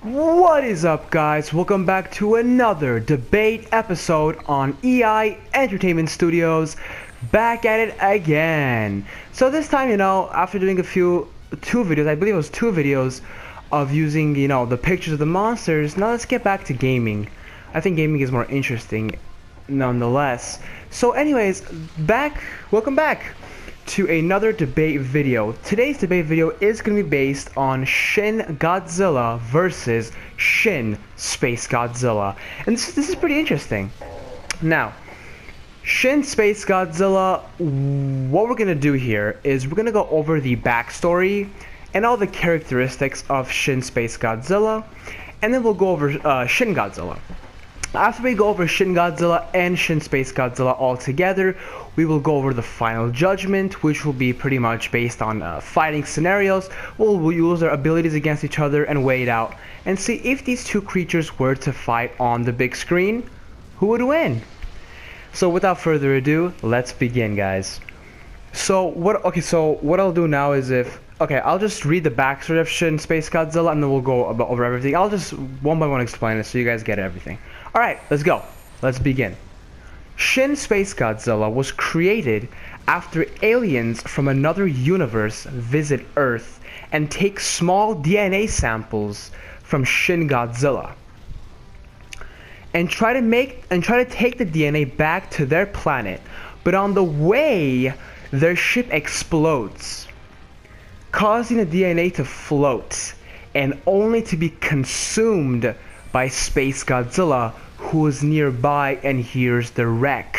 What is up, guys? Welcome back to another debate episode on EI Entertainment Studios. Back at it again. So this time, after doing two videos, I believe it was two videos of using, the pictures of the monsters, now let's get back to gaming. I think gaming is more interesting nonetheless. So anyways, welcome back to another debate video. Today's debate video is going to be based on Shin Godzilla versus Shin Space Godzilla. And this is pretty interesting. Now, Shin Space Godzilla, what we're going to do here is we're going to go over the backstory and all the characteristics of Shin Space Godzilla, and then we'll go over Shin Godzilla. After we go over Shin Godzilla and Shin Space Godzilla all together, we will go over the final judgment, which will be pretty much based on fighting scenarios. We'll use their abilities against each other and weigh it out and see if these two creatures were to fight on the big screen, who would win. So without further ado, let's begin, guys. So what I'll do now is I'll just read the backstory of Shin Space Godzilla and then we'll go over everything. I'll just one by one explain it so you guys get everything. Alright, let's go. Let's begin. Shin Space Godzilla was created after aliens from another universe visit Earth and take small DNA samples from Shin Godzilla and try to take the DNA back to their planet, but on the way their ship explodes, causing the DNA to float and only to be consumed by Space Godzilla, who is nearby and hears the wreck.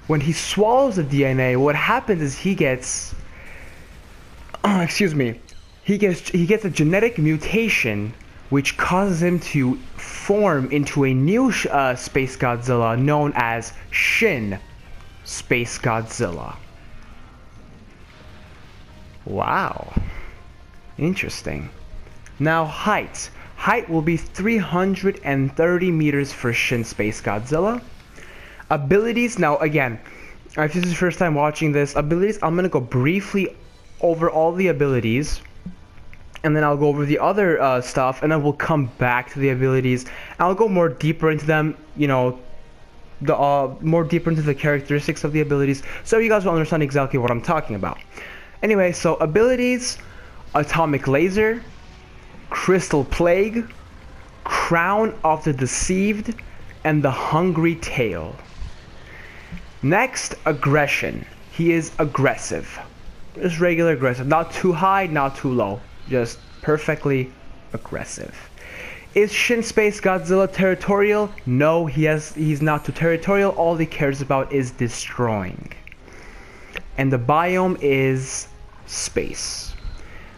When he swallows the DNA, what happens is he gets a genetic mutation which causes him to form into a new Space Godzilla known as Shin Space Godzilla. Wow. Interesting. Now height. Height will be 330 meters for Shin Space Godzilla. Abilities, now again, if this is your first time watching this, abilities, I'm going to go briefly over all the abilities. And then I'll go over the other stuff, and then we'll come back to the abilities. I'll go more deeper into them, more deeper into the characteristics of the abilities, so you guys will understand exactly what I'm talking about. Anyway, so abilities: Atomic Laser, Crystal Plague, Crown of the Deceived, and the Hungry Tail. Next, aggression. He is aggressive. Just regular aggressive. Not too high, not too low. Just perfectly aggressive. Is Shin Space Godzilla territorial? No, he's not too territorial. All he cares about is destroying. And the biome is space.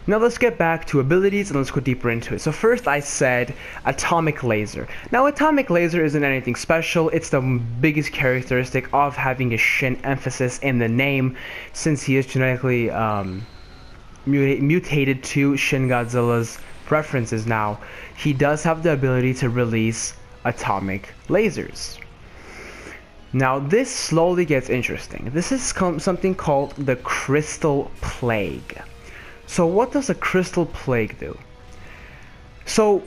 Now let's get back to abilities and let's go deeper into it. So first I said Atomic Laser. Now Atomic Laser isn't anything special. It's the biggest characteristic of having a Shin emphasis in the name, since he is genetically mutated to Shin Godzilla's preferences now. He does have the ability to release atomic lasers. Now this slowly gets interesting. This is something called the Crystal Plague. So what does a Crystal Plague do? So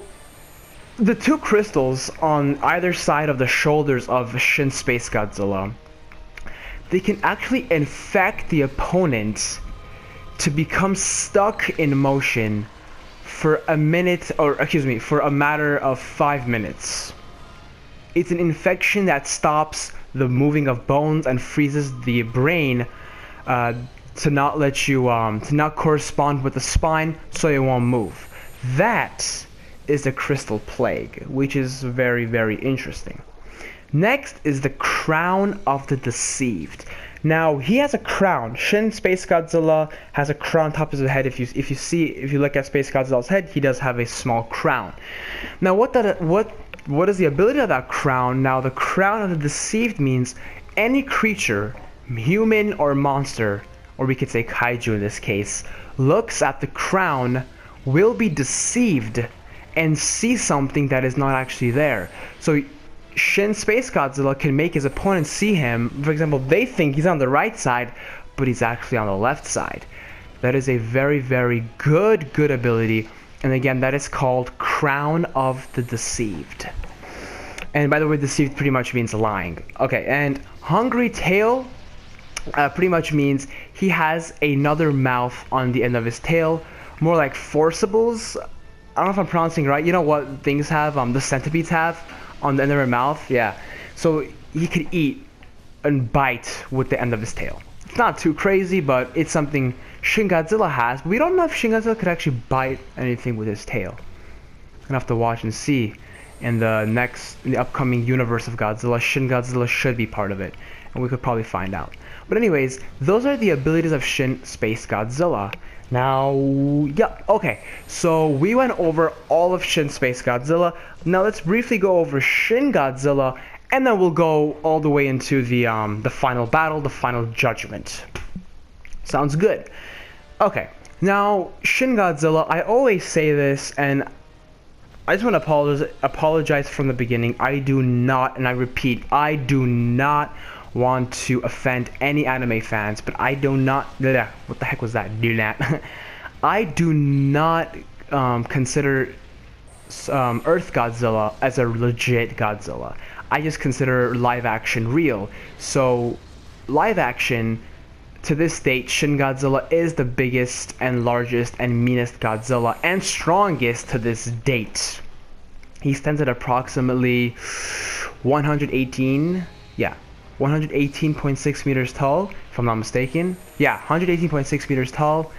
the two crystals on either side of the shoulders of Shin Space Godzilla, they can actually infect the opponent to become stuck in motion for a matter of 5 minutes. It's an infection that stops the moving of bones and freezes the brain to not let you to not correspond with the spine, so it won't move. That is the Crystal Plague, which is very, very interesting. Next is the Crown of the Deceived. Now he has a crown. Shin Space Godzilla has a crown on top of his head. If you look at Space Godzilla's head, he does have a small crown. Now what is the ability of that crown? Now the Crown of the Deceived means any creature, human or monster, or we could say kaiju in this case, looks at the crown, will be deceived and see something that is not actually there. So Shin Space Godzilla can make his opponent see him. For example, they think he's on the right side, but he's actually on the left side. That is a very, very good ability. And again, that is called crown of the deceived. And by the way, deceived pretty much means lying. Okay, and hungry tail pretty much means he has another mouth on the end of his tail, more like forcibles. I don't know if I'm pronouncing right. You know what things have, the centipedes have on the end of their mouth? Yeah. So he could eat and bite with the end of his tail. It's not too crazy, but it's something Shin Godzilla has. But we don't know if Shin Godzilla could actually bite anything with his tail. We're gonna have to watch and see. In the upcoming universe of Godzilla, Shin Godzilla should be part of it, and we could probably find out. But anyways, those are the abilities of Shin Space Godzilla. Now, yeah, okay, so we went over all of Shin Space Godzilla. Now let's briefly go over Shin Godzilla, and then we'll go all the way into the final battle, the final judgment. Sounds good. Okay, now Shin Godzilla, I always say this, and I just want to apologize from the beginning. I do not, and I repeat, I do not want to offend any anime fans, but I do not, what the heck was that? Do not. I do not consider Earth Godzilla as a legit Godzilla. I just consider live action real. So live action, to this date, Shin Godzilla is the biggest and largest and meanest Godzilla and strongest to this date. He stands at approximately 118.6 meters tall, if I'm not mistaken. Yeah, 118.6 meters tall.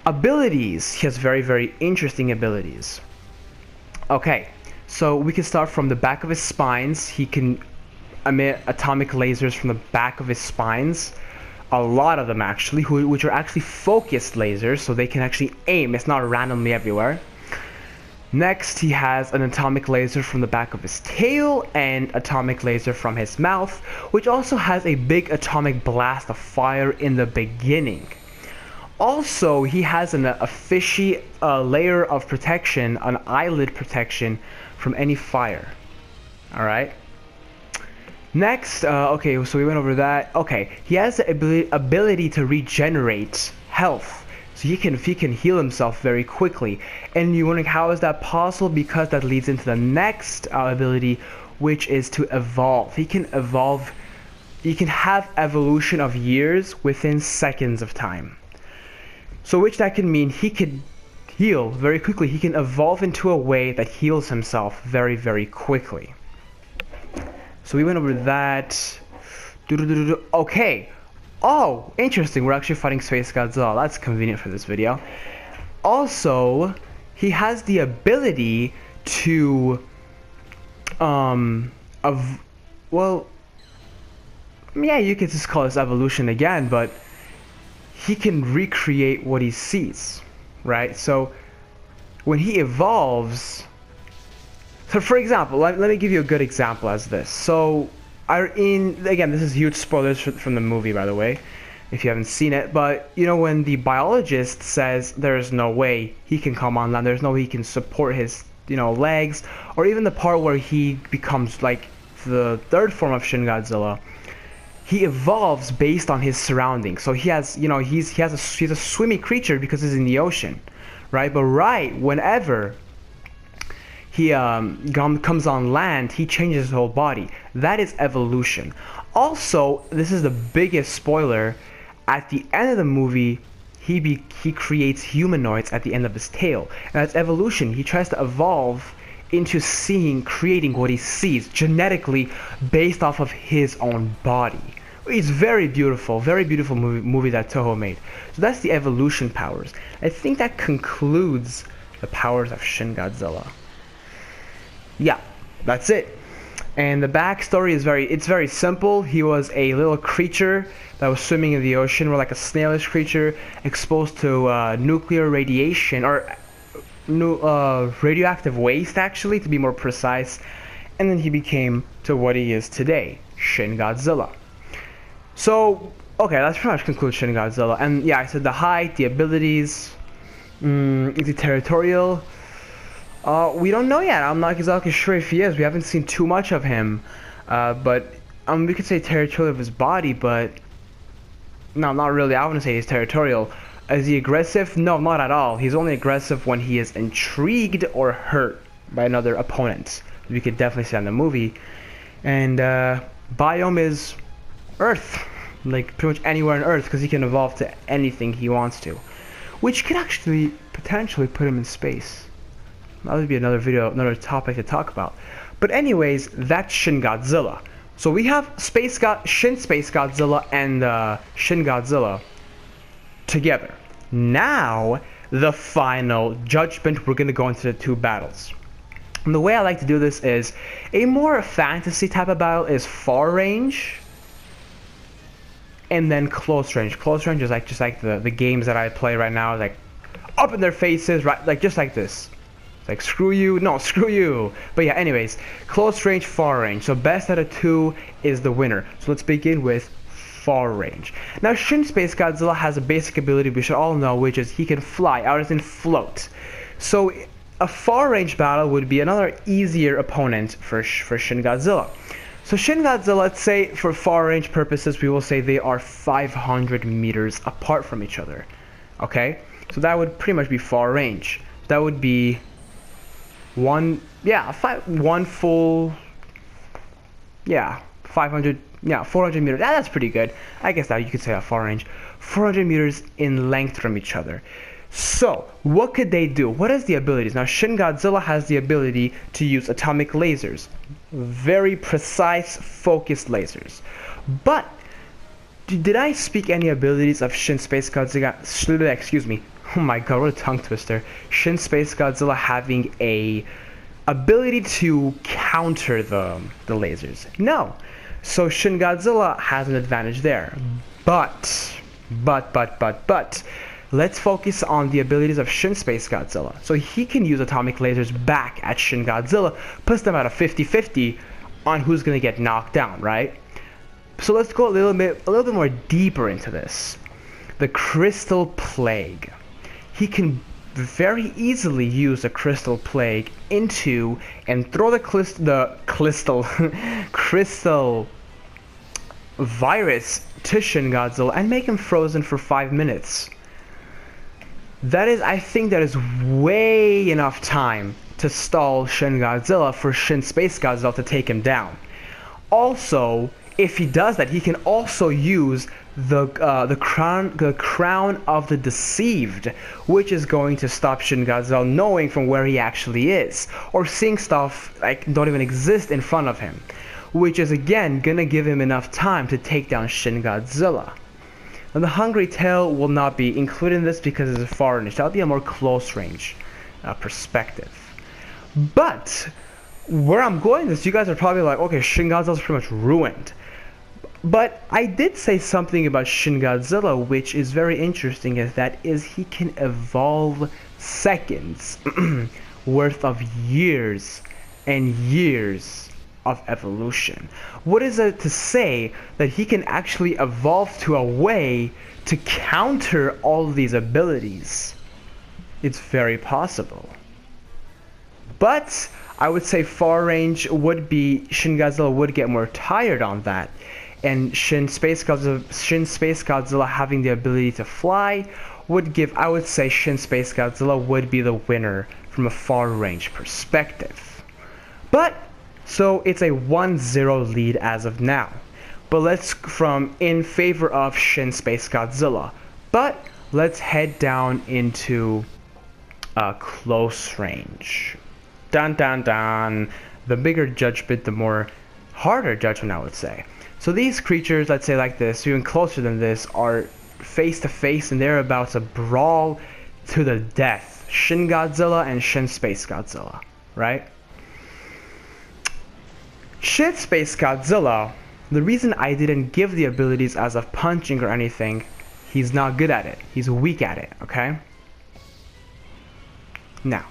Abilities, he has very, very interesting abilities. Okay, so we can start from the back of his spines. He can emit atomic lasers from the back of his spines. A lot of them actually, which are actually focused lasers, so they can actually aim. It's not randomly everywhere. Next, he has an atomic laser from the back of his tail and atomic laser from his mouth, which also has a big atomic blast of fire in the beginning. Also, he has a fishy layer of protection, an eyelid protection from any fire. Alright. Next, okay, so we went over that. Okay, he has the ability to regenerate health. So he can heal himself very quickly. And you're wondering, how is that possible? Because that leads into the next ability, which is to evolve. He can evolve. You can have evolution of years within seconds of time. So which that can mean he could heal very quickly. He can evolve into a way that heals himself very, very quickly. So we went over that. Okay. Oh, interesting. We're actually fighting Space Godzilla. That's convenient for this video. Also, he has the ability to, well, yeah, you could just call this evolution again, but he can recreate what he sees, right? So when he evolves, so for example, let me give you a good example as this. So again, this is huge spoilers from the movie, by the way, if you haven't seen it, but you know, when the biologist says there's no way he can come on land, there's no way he can support his, you know, legs, or even the part where he becomes like the third form of Shin Godzilla, he evolves based on his surroundings. So he has, you know, he's a swimmy creature because he's in the ocean, right? But whenever he comes on land, he changes his whole body. That is evolution. Also, this is the biggest spoiler. At the end of the movie, he creates humanoids at the end of his tail, and that's evolution. He tries to evolve into creating what he sees genetically based off of his own body. It's very beautiful movie that Toho made. So that's the evolution powers. I think that concludes the powers of Shin Godzilla. Yeah, that's it. And the backstory is very simple. He was a little creature that was swimming in the ocean, or like a snailish creature, exposed to nuclear radiation, or radioactive waste, actually, to be more precise. And then he became to what he is today, Shin Godzilla. So, okay, that's pretty much concludes Shin Godzilla. And yeah, I said the height, the abilities, the territorial. We don't know yet. I'm not exactly sure if he is. We haven't seen too much of him. But we could say territorial of his body, but no, not really. I wouldn't say he's territorial. Is he aggressive? No, not at all. He's only aggressive when he is intrigued or hurt by another opponent. We could definitely see that in the movie. And Biome is Earth. Like, pretty much anywhere on Earth, because he can evolve to anything he wants to. Which could actually potentially put him in space. That would be another video, another topic to talk about. But anyways, that's Shin Godzilla. So we have Shin Space Godzilla and Shin Godzilla together. Now, the final judgment, we're going to go into the two battles. And the way I like to do this is, a more fantasy type of battle is far range, and then close range. Close range is like just like the games that I play right now, like up in their faces, right? Like just like this. It's like screw you, no, screw you. But yeah, anyways, close range, far range. So best out of two is the winner. So let's begin with far range. Now Shin Space Godzilla has a basic ability we should all know, which is he can fly, out as in float. So a far range battle would be another easier opponent for Shin Godzilla. So Shin Godzilla, let's say for far range purposes, we will say they are 500 meters apart from each other. Okay? So that would pretty much be far range. That would be one full, 500, 400 meters. That's pretty good. I guess that you could say a far range. 400 meters in length from each other. So, what could they do? What is the abilities? Now, Shin Godzilla has the ability to use atomic lasers. Very precise, focused lasers. But, did I speak any abilities of Shin Space Godzilla? Excuse me. Oh my god, what a tongue twister. Shin Space Godzilla having a ability to counter the lasers. No. So, Shin Godzilla has an advantage there. But, let's focus on the abilities of Shin Space Godzilla. So he can use atomic lasers back at Shin Godzilla, puts them at a 50-50 on who's going to get knocked down, right? So let's go a little bit more deeper into this. The Crystal Plague. He can very easily use the Crystal Plague into and throw the crystal virus to Shin Godzilla and make him frozen for 5 minutes. I think that is way enough time to stall Shin Godzilla for Shin Space Godzilla to take him down. Also, if he does that, he can also use the crown of the deceived, which is going to stop Shin Godzilla knowing from where he actually is, or seeing stuff like don't even exist in front of him, which is again gonna give him enough time to take down Shin Godzilla. And the Hungry Tail will not be included in this because it's a far range. That'll be a more close range perspective. But where I'm going is, you guys are probably like, okay, Shin Godzilla's pretty much ruined. But I did say something about Shin Godzilla, which is very interesting, is he can evolve seconds worth of years and years of evolution. What is it to say that he can actually evolve to a way to counter all these abilities? It's very possible. But I would say far range would be, Shin Godzilla would get more tired on that, and Shin Space Godzilla having the ability to fly would give, I would say Shin Space Godzilla would be the winner from a far range perspective. But so it's a 1-0 lead as of now. But let's in favor of Shin Space Godzilla. But let's head down into close range. Dun dun dun. The bigger judgment, the more harder judgment, I would say. So these creatures, let's say like this, even closer than this, are face to face and they're about to brawl to the death. Shin Godzilla and Shin Space Godzilla, right? Shin Space Godzilla, the reason I didn't give the abilities as of punching or anything, he's not good at it. He's weak at it, okay? Now,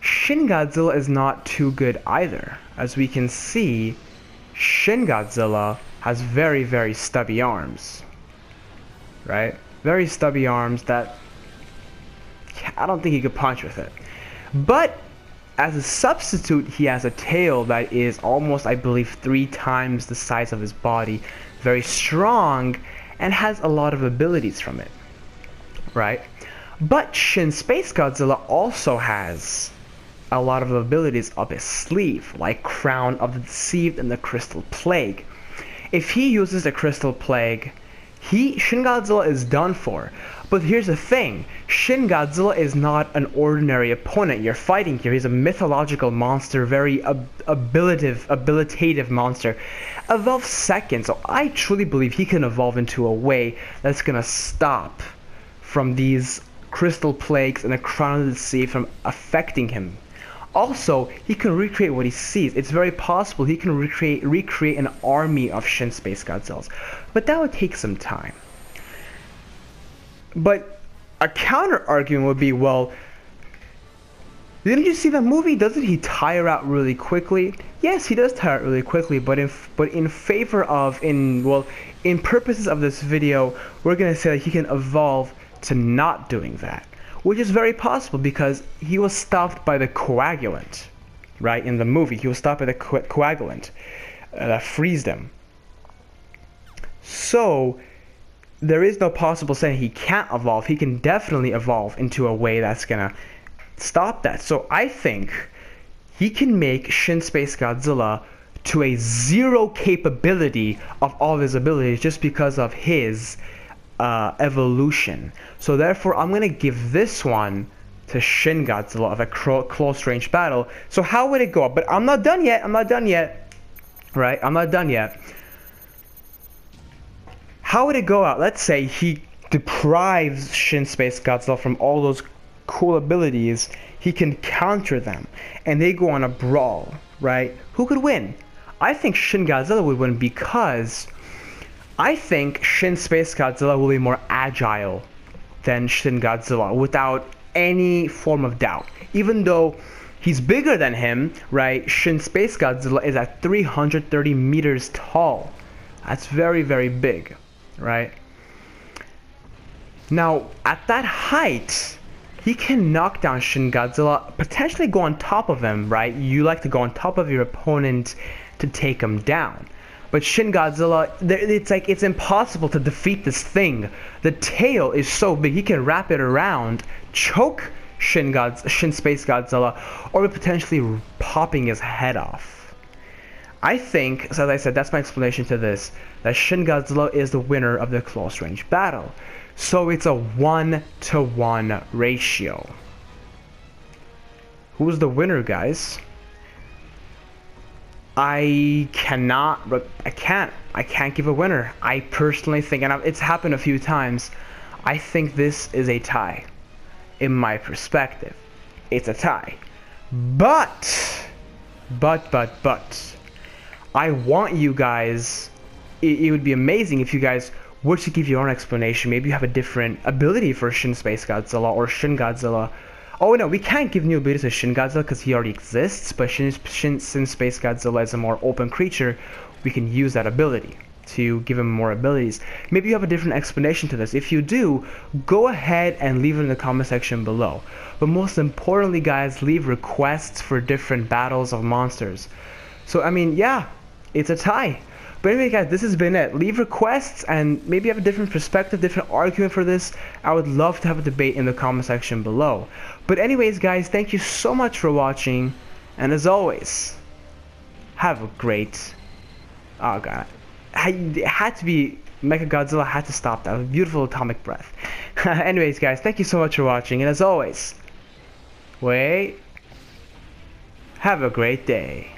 Shin Godzilla is not too good either. As we can see, Shin Godzilla has very, very stubby arms. Right? Very stubby arms that I don't think he could punch with it. But as a substitute, he has a tail that is almost, I believe, 3 times the size of his body. Very strong, and has a lot of abilities from it. right? But Shin Space Godzilla also has a lot of abilities up his sleeve, like Crown of the Deceived and the Crystal Plague. If he uses the Crystal Plague, Shin Godzilla is done for. But here's the thing, Shin Godzilla is not an ordinary opponent you're fighting here. He's a mythological monster, very abilitative monster. Evolve second, so I truly believe he can evolve into a way that's gonna stop from these Crystal Plagues and the Crown of the Sea from affecting him. Also, he can recreate what he sees. It's very possible he can recreate an army of Shin Space Godzillas. But that would take some time. But a counter argument would be, well, didn't you see the movie? Doesn't he tire out really quickly? Yes, he does tire out really quickly, but in purposes of this video, we're gonna say that he can evolve to not doing that, which is very possible because he was stopped by the coagulant, right? In the movie, he was stopped by the coagulant that frees them. So there is no possible saying he can't evolve. He can definitely evolve into a way that's gonna stop that. So I think he can make Shin Space Godzilla to a 0 capability of all of his abilities just because of his evolution. So therefore I'm gonna give this one to Shin Godzilla of a close range battle. So how would it go? But I'm not done yet. Right? I'm not done yet. How would it go out? Let's say he deprives Shin Space Godzilla from all those cool abilities. He can counter them and they go on a brawl, right? Who could win? I think Shin Godzilla would win because I think Shin Space Godzilla will be more agile than Shin Godzilla without any form of doubt. Even though he's bigger than him, right? Shin Space Godzilla is at 330 meters tall. That's very, very big, right? Now, at that height, he can knock down Shin Godzilla, potentially go on top of him, right? You like to go on top of your opponent to take him down. But Shin Godzilla, it's impossible to defeat this thing. The tail is so big, he can wrap it around, choke Shin Space Godzilla, or potentially popping his head off. I think, so as I said, that's my explanation to this, that Shin Godzilla is the winner of the close range battle. So it's a 1-to-1 ratio. Who's the winner, guys? I can't give a winner. I personally think, and it's happened a few times, I think this is a tie. In my perspective, it's a tie. But, I want you guys, it would be amazing if you guys were to give your own explanation. Maybe you have a different ability for Shin Space Godzilla or Shin Godzilla. Oh no, we can't give new abilities to Shin Godzilla because he already exists, but Shin Space Godzilla is a more open creature. We can use that ability to give him more abilities. Maybe you have a different explanation to this. If you do, go ahead and leave it in the comment section below. But most importantly, guys, leave requests for different battles of monsters. So, I mean, yeah, it's a tie. But anyway, guys, this has been it. Leave requests and maybe have a different perspective, different argument for this. I would love to have a debate in the comment section below. But anyways, guys, thank you so much for watching. And as always, have a great... Oh, God. It had to be... Mechagodzilla had to stop that. It was a beautiful atomic breath. Anyways, guys, thank you so much for watching. And as always... Have a great day.